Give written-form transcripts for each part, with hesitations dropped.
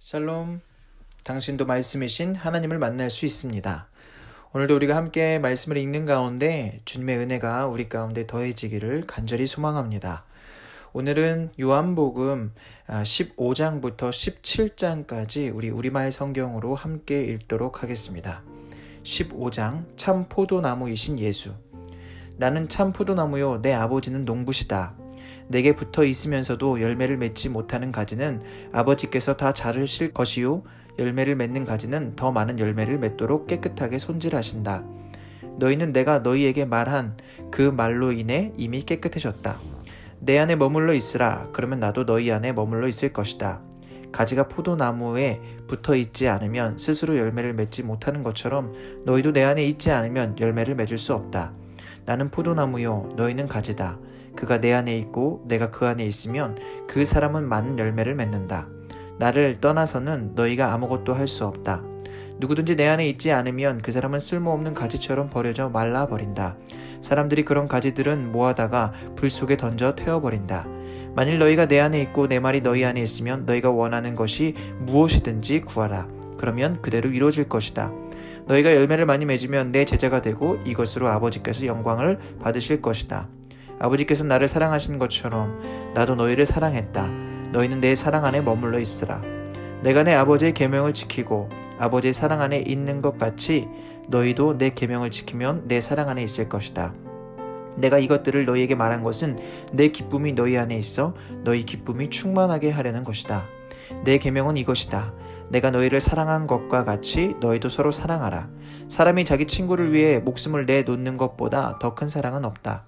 샬롬, 당신도 말씀이신 하나님을 만날 수 있습니다. 오늘도 우리가 함께 말씀을 읽는 가운데 주님의 은혜가 우리 가운데 더해지기를 간절히 소망합니다. 오늘은 요한복음 15장부터 17장까지 우리 우리말 성경으로 함께 읽도록 하겠습니다. 15장 참 포도나무이신 예수. 나는 참 포도나무요 내 아버지는 농부시다. 내게 붙어 있으면서도 열매를 맺지 못하는 가지는 아버지께서 다 자르실 것이요 열매를 맺는 가지는 더 많은 열매를 맺도록 깨끗하게 손질하신다. 너희는 내가 너희에게 말한 그 말로 인해 이미 깨끗해졌다. 내 안에 머물러 있으라. 그러면 나도 너희 안에 머물러 있을 것이다. 가지가 포도나무에 붙어 있지 않으면 스스로 열매를 맺지 못하는 것처럼 너희도 내 안에 있지 않으면 열매를 맺을 수 없다. 나는 포도나무요 너희는 가지다. 그가 내 안에 있고 내가 그 안에 있으면 그 사람은 많은 열매를 맺는다. 나를 떠나서는 너희가 아무것도 할 수 없다. 누구든지 내 안에 있지 않으면 그 사람은 쓸모없는 가지처럼 버려져 말라버린다. 사람들이 그런 가지들은 모아다가 불 속에 던져 태워버린다. 만일 너희가 내 안에 있고 내 말이 너희 안에 있으면 너희가 원하는 것이 무엇이든지 구하라. 그러면 그대로 이루어질 것이다. 너희가 열매를 많이 맺으면 내 제자가 되고 이것으로 아버지께서 영광을 받으실 것이다. 아버지께서 나를 사랑하신 것처럼 나도 너희를 사랑했다. 너희는 내 사랑 안에 머물러 있으라. 내가 내 아버지의 계명을 지키고 아버지의 사랑 안에 있는 것 같이 너희도 내 계명을 지키면 내 사랑 안에 있을 것이다. 내가 이것들을 너희에게 말한 것은 내 기쁨이 너희 안에 있어 너희 기쁨이 충만하게 하려는 것이다. 내 계명은 이것이다. 내가 너희를 사랑한 것과 같이 너희도 서로 사랑하라. 사람이 자기 친구를 위해 목숨을 내놓는 것보다 더 큰 사랑은 없다.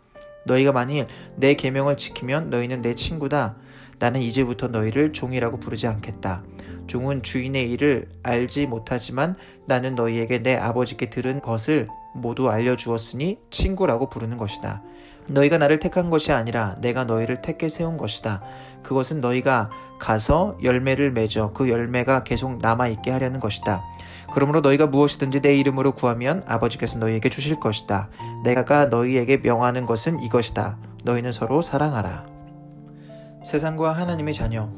너희가 만일 내 계명을 지키면 너희는 내 친구다. 나는 이제부터 너희를 종이라고 부르지 않겠다. 종은 주인의 일을 알지 못하지만 나는 너희에게 내 아버지께 들은 것을 모두 알려주었으니 친구라고 부르는 것이다. 너희가 나를 택한 것이 아니라 내가 너희를 택해 세운 것이다. 그것은 너희가 가서 열매를 맺어 그 열매가 계속 남아있게 하려는 것이다. 그러므로 너희가 무엇이든지 내 이름으로 구하면 아버지께서 너희에게 주실 것이다. 내가 너희에게 명하는 것은 이것이다. 너희는 서로 사랑하라. 세상과 하나님의 자녀.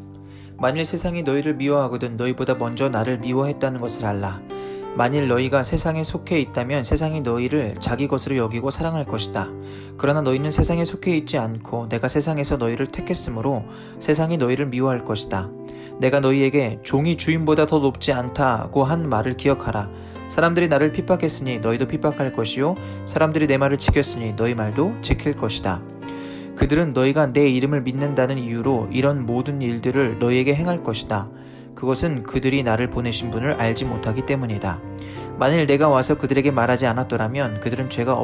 만일 세상이 너희를 미워하거든 너희보다 먼저 나를 미워했다는 것을 알라. 만일 너희가 세상에 속해 있다면 세상이 너희를 자기 것으로 여기고 사랑할 것이다. 그러나 너희는 세상에 속해 있지 않고 내가 세상에서 너희를 택했으므로 세상이 너희를 미워할 것이다. 내가 너희에게 종이 주인보다 더 높지 않다고 한 말을 기억하라. 사람들이 나를 핍박했으니 너희도 핍박할 것이요 사람들이 내 말을 지켰으니 너희 말도 지킬 것이다. 그들은 너희가 내 이름을 믿는다는 이유로 이런 모든 일들을 너희에게 행할 것이다. 그것은 그들이 나를 보내신 분을 알지 못하기 때문이다. 만일 내가 와서 그들에게 말하지 않았더라면 그들은 죄가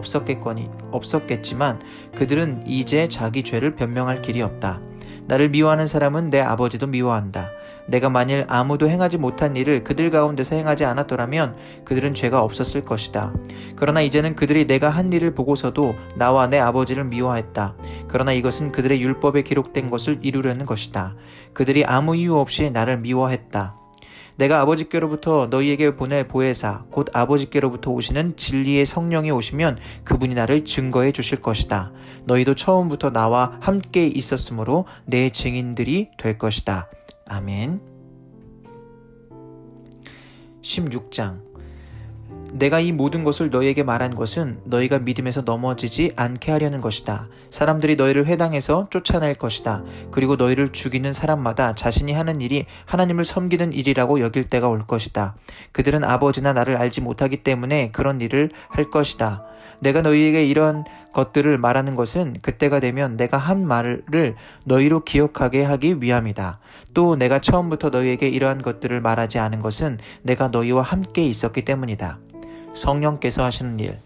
없었겠지만 그들은 이제 자기 죄를 변명할 길이 없다. 나를 미워하는 사람은 내 아버지도 미워한다. 내가 만일 아무도 행하지 못한 일을 그들 가운데서 행하지 않았더라면 그들은 죄가 없었을 것이다. 그러나 이제는 그들이 내가 한 일을 보고서도 나와 내 아버지를 미워했다. 그러나 이것은 그들의 율법에 기록된 것을 이루려는 것이다. 그들이 아무 이유 없이 나를 미워했다. 내가 아버지께로부터 너희에게 보낼 보혜사 곧 아버지께로부터 오시는 진리의 성령이 오시면 그분이 나를 증거해 주실 것이다. 너희도 처음부터 나와 함께 있었으므로 내 증인들이 될 것이다. 아멘. 16장. 내가 이 모든 것을 너희에게 말한 것은 너희가 믿음에서 넘어지지 않게 하려는 것이다. 사람들이 너희를 회당에서 쫓아낼 것이다. 그리고 너희를 죽이는 사람마다 자신이 하는 일이 하나님을 섬기는 일이라고 여길 때가 올 것이다. 그들은 아버지나 나를 알지 못하기 때문에 그런 일을 할 것이다. 내가 너희에게 이런 것들을 말하는 것은 그때가 되면 내가 한 말을 너희로 기억하게 하기 위함이다. 또 내가 처음부터 너희에게 이러한 것들을 말하지 않은 것은 내가 너희와 함께 있었기 때문이다. 성령께서 하시는 일.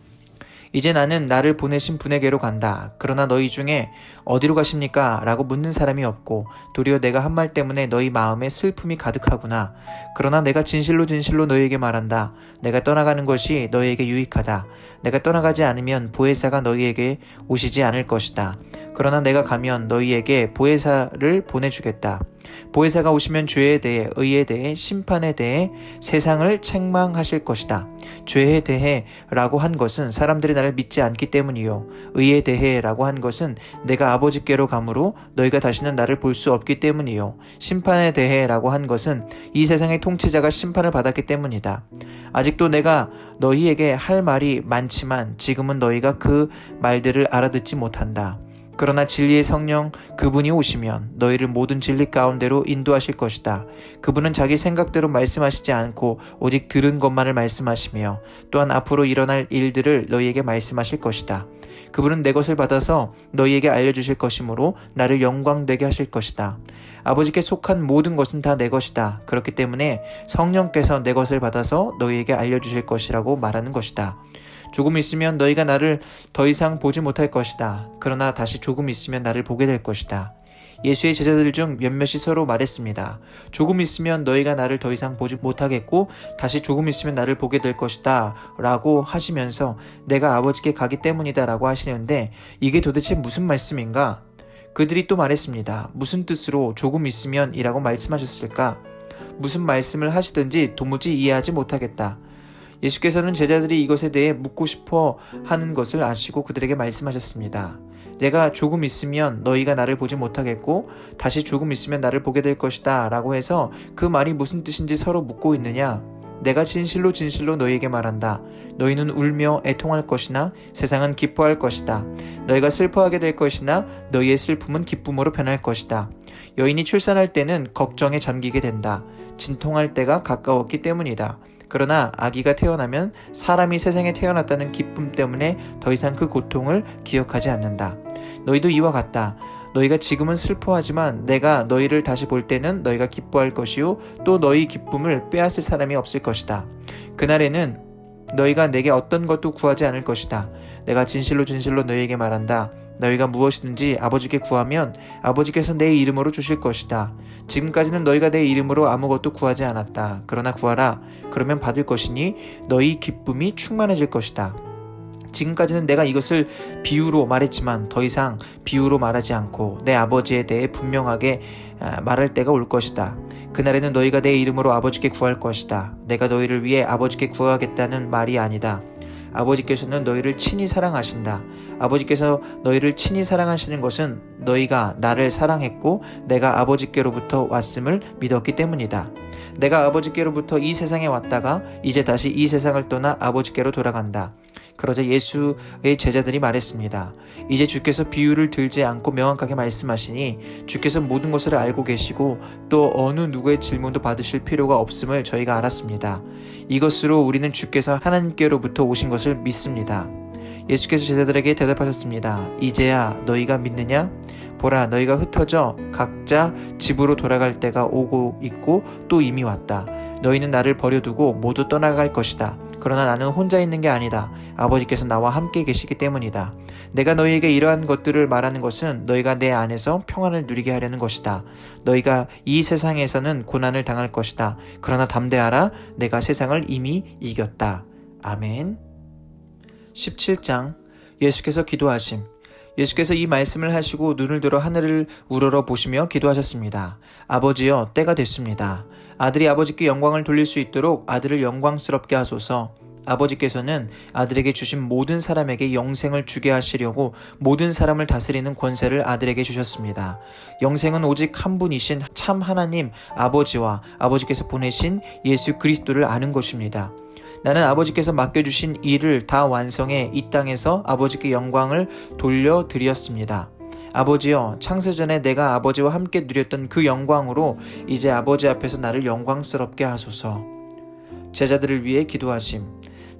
이제 나는 나를 보내신 분에게로 간다. 그러나 너희 중에 어디로 가십니까? 라고 묻는 사람이 없고 도리어 내가 한 말 때문에 너희 마음에 슬픔이 가득하구나. 그러나 내가 진실로 너희에게 말한다. 내가 떠나가는 것이 너희에게 유익하다. 내가 떠나가지 않으면 보혜사가 너희에게 오시지 않을 것이다. 그러나 내가 가면 너희에게 보혜사를 보내주겠다. 보혜사가 오시면 죄에 대해, 의에 대해, 심판에 대해 세상을 책망하실 것이다. 죄에 대해 라고 한 것은 사람들이 나를 믿지 않기 때문이요. 의에 대해 라고 한 것은 내가 아버지께로 가므로 너희가 다시는 나를 볼 수 없기 때문이요. 심판에 대해 라고 한 것은 이 세상의 통치자가 심판을 받았기 때문이다. 아직도 내가 너희에게 할 말이 많지만 지금은 너희가 그 말들을 알아듣지 못한다. 그러나 진리의 성령 그분이 오시면 너희를 모든 진리 가운데로 인도하실 것이다. 그분은 자기 생각대로 말씀하시지 않고 오직 들은 것만을 말씀하시며 또한 앞으로 일어날 일들을 너희에게 말씀하실 것이다. 그분은 내 것을 받아서 너희에게 알려주실 것이므로 나를 영광되게 하실 것이다. 아버지께 속한 모든 것은 다 내 것이다. 그렇기 때문에 성령께서 내 것을 받아서 너희에게 알려주실 것이라고 말하는 것이다. 조금 있으면 너희가 나를 더 이상 보지 못할 것이다. 그러나 다시 조금 있으면 나를 보게 될 것이다. 예수의 제자들 중 몇몇이 서로 말했습니다. 조금 있으면 너희가 나를 더 이상 보지 못하겠고 다시 조금 있으면 나를 보게 될 것이다 라고 하시면서 내가 아버지께 가기 때문이다 라고 하시는데 이게 도대체 무슨 말씀인가? 그들이 또 말했습니다. 무슨 뜻으로 조금 있으면 이라고 말씀하셨을까? 무슨 말씀을 하시든지 도무지 이해하지 못하겠다. 예수께서는 제자들이 이것에 대해 묻고 싶어 하는 것을 아시고 그들에게 말씀하셨습니다. 내가 조금 있으면 너희가 나를 보지 못하겠고 다시 조금 있으면 나를 보게 될 것이다 라고 해서 그 말이 무슨 뜻인지 서로 묻고 있느냐? 내가 진실로 진실로 너희에게 말한다. 너희는 울며 애통할 것이나 세상은 기뻐할 것이다. 너희가 슬퍼하게 될 것이나 너희의 슬픔은 기쁨으로 변할 것이다. 여인이 출산할 때는 걱정에 잠기게 된다. 진통할 때가 가까웠기 때문이다. 그러나 아기가 태어나면 사람이 세상에 태어났다는 기쁨 때문에 더 이상 그 고통을 기억하지 않는다. 너희도 이와 같다. 너희가 지금은 슬퍼하지만 내가 너희를 다시 볼 때는 너희가 기뻐할 것이요 또 너희 기쁨을 빼앗을 사람이 없을 것이다. 그날에는 너희가 내게 어떤 것도 구하지 않을 것이다. 내가 진실로 진실로 너희에게 말한다. 너희가 무엇이든지 아버지께 구하면 아버지께서 내 이름으로 주실 것이다. 지금까지는 너희가 내 이름으로 아무것도 구하지 않았다. 그러나 구하라. 그러면 받을 것이니 너희 기쁨이 충만해질 것이다. 지금까지는 내가 이것을 비유로 말했지만 더 이상 비유로 말하지 않고 내 아버지에 대해 분명하게 말할 때가 올 것이다. 그날에는 너희가 내 이름으로 아버지께 구할 것이다. 내가 너희를 위해 아버지께 구하겠다는 말이 아니다. 아버지께서는 너희를 친히 사랑하신다. 아버지께서 너희를 친히 사랑하시는 것은 너희가 나를 사랑했고 내가 아버지께로부터 왔음을 믿었기 때문이다. 내가 아버지께로부터 이 세상에 왔다가 이제 다시 이 세상을 떠나 아버지께로 돌아간다. 그러자 예수의 제자들이 말했습니다. 이제 주께서 비유를 들지 않고 명확하게 말씀하시니 주께서 모든 것을 알고 계시고 또 어느 누구의 질문도 받으실 필요가 없음을 저희가 알았습니다. 이것으로 우리는 주께서 하나님께로부터 오신 것을 믿습니다. 예수께서 제자들에게 대답하셨습니다. 이제야 너희가 믿느냐? 보라, 너희가 흩어져 각자 집으로 돌아갈 때가 오고 있고 또 이미 왔다. 너희는 나를 버려두고 모두 떠나갈 것이다. 그러나 나는 혼자 있는 게 아니다. 아버지께서 나와 함께 계시기 때문이다. 내가 너희에게 이러한 것들을 말하는 것은 너희가 내 안에서 평안을 누리게 하려는 것이다. 너희가 이 세상에서는 고난을 당할 것이다. 그러나 담대하라. 내가 세상을 이미 이겼다. 아멘. 17장 예수께서 기도하심. 예수께서 이 말씀을 하시고 눈을 들어 하늘을 우러러 보시며 기도하셨습니다. 아버지여, 때가 됐습니다. 아들이 아버지께 영광을 돌릴 수 있도록 아들을 영광스럽게 하소서. 아버지께서는 아들에게 주신 모든 사람에게 영생을 주게 하시려고 모든 사람을 다스리는 권세를 아들에게 주셨습니다. 영생은 오직 한 분이신 참 하나님 아버지와 아버지께서 보내신 예수 그리스도를 아는 것입니다. 나는 아버지께서 맡겨주신 일을 다 완성해 이 땅에서 아버지께 영광을 돌려드렸습니다. 아버지여, 창세전에 내가 아버지와 함께 누렸던 그 영광으로 이제 아버지 앞에서 나를 영광스럽게 하소서. 제자들을 위해 기도하심.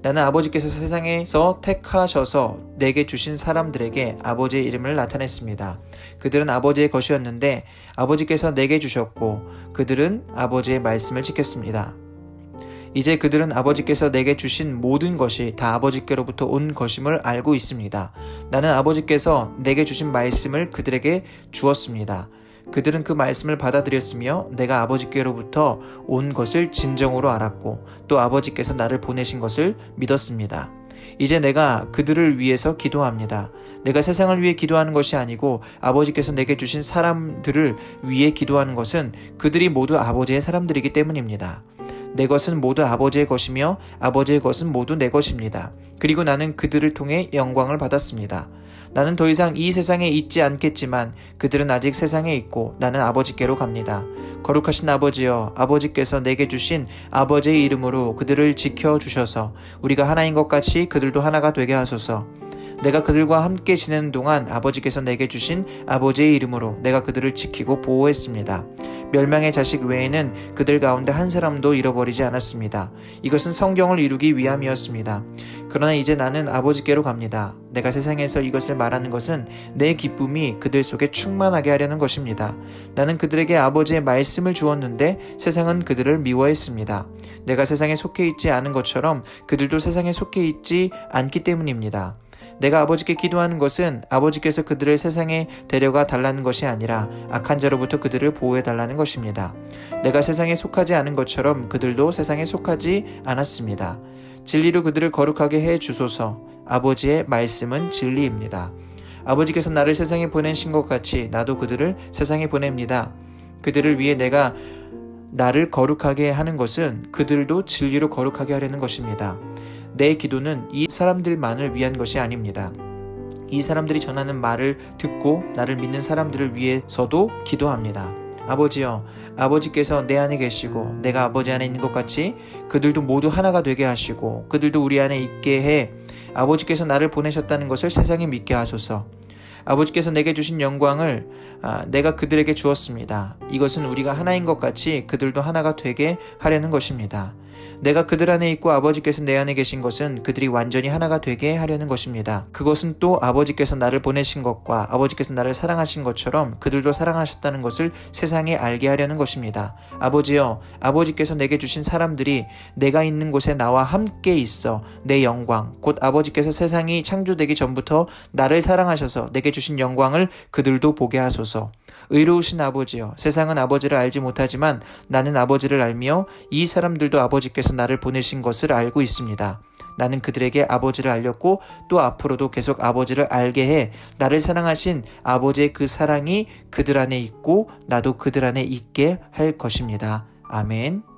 나는 아버지께서 세상에서 택하셔서 내게 주신 사람들에게 아버지의 이름을 나타냈습니다. 그들은 아버지의 것이었는데 아버지께서 내게 주셨고 그들은 아버지의 말씀을 지켰습니다. 이제 그들은 아버지께서 내게 주신 모든 것이 다 아버지께로부터 온 것임을 알고 있습니다. 나는 아버지께서 내게 주신 말씀을 그들에게 주었습니다. 그들은 그 말씀을 받아들였으며 내가 아버지께로부터 온 것을 진정으로 알았고 또 아버지께서 나를 보내신 것을 믿었습니다. 이제 내가 그들을 위해서 기도합니다. 내가 세상을 위해 기도하는 것이 아니고 아버지께서 내게 주신 사람들을 위해 기도하는 것은 그들이 모두 아버지의 사람들이기 때문입니다. 내 것은 모두 아버지의 것이며 아버지의 것은 모두 내 것입니다. 그리고 나는 그들을 통해 영광을 받았습니다. 나는 더 이상 이 세상에 있지 않겠지만 그들은 아직 세상에 있고 나는 아버지께로 갑니다. 거룩하신 아버지여, 아버지께서 내게 주신 아버지의 이름으로 그들을 지켜주셔서 우리가 하나인 것 같이 그들도 하나가 되게 하소서. 내가 그들과 함께 지내는 동안 아버지께서 내게 주신 아버지의 이름으로 내가 그들을 지키고 보호했습니다. 멸망의 자식 외에는 그들 가운데 한 사람도 잃어버리지 않았습니다. 이것은 성경을 이루기 위함이었습니다. 그러나 이제 나는 아버지께로 갑니다. 내가 세상에서 이것을 말하는 것은 내 기쁨이 그들 속에 충만하게 하려는 것입니다. 나는 그들에게 아버지의 말씀을 주었는데 세상은 그들을 미워했습니다. 내가 세상에 속해 있지 않은 것처럼 그들도 세상에 속해 있지 않기 때문입니다. 내가 아버지께 기도하는 것은 아버지께서 그들을 세상에 데려가 달라는 것이 아니라 악한 자로부터 그들을 보호해 달라는 것입니다. 내가 세상에 속하지 않은 것처럼 그들도 세상에 속하지 않았습니다. 진리로 그들을 거룩하게 해 주소서. 아버지의 말씀은 진리입니다. 아버지께서 나를 세상에 보내신 것 같이 나도 그들을 세상에 보냅니다. 그들을 위해 내가 나를 거룩하게 하는 것은 그들도 진리로 거룩하게 하려는 것입니다. 내 기도는 이 사람들만을 위한 것이 아닙니다. 이 사람들이 전하는 말을 듣고 나를 믿는 사람들을 위해서도 기도합니다. 아버지여, 아버지께서 내 안에 계시고 내가 아버지 안에 있는 것 같이 그들도 모두 하나가 되게 하시고 그들도 우리 안에 있게 해 아버지께서 나를 보내셨다는 것을 세상에 믿게 하소서. 아버지께서 내게 주신 영광을 내가 그들에게 주었습니다. 이것은 우리가 하나인 것 같이 그들도 하나가 되게 하려는 것입니다. 내가 그들 안에 있고 아버지께서 내 안에 계신 것은 그들이 완전히 하나가 되게 하려는 것입니다. 그것은 또 아버지께서 나를 보내신 것과 아버지께서 나를 사랑하신 것처럼 그들도 사랑하셨다는 것을 세상에 알게 하려는 것입니다. 아버지여, 아버지께서 내게 주신 사람들이 내가 있는 곳에 나와 함께 있어 내 영광, 곧 아버지께서 세상이 창조되기 전부터 나를 사랑하셔서 내게 주신 영광을 그들도 보게 하소서. 의로우신 아버지여, 세상은 아버지를 알지 못하지만 나는 아버지를 알며 이 사람들도 아버지께서 나를 보내신 것을 알고 있습니다. 나는 그들에게 아버지를 알렸고 또 앞으로도 계속 아버지를 알게 해 나를 사랑하신 아버지의 그 사랑이 그들 안에 있고 나도 그들 안에 있게 할 것입니다. 아멘.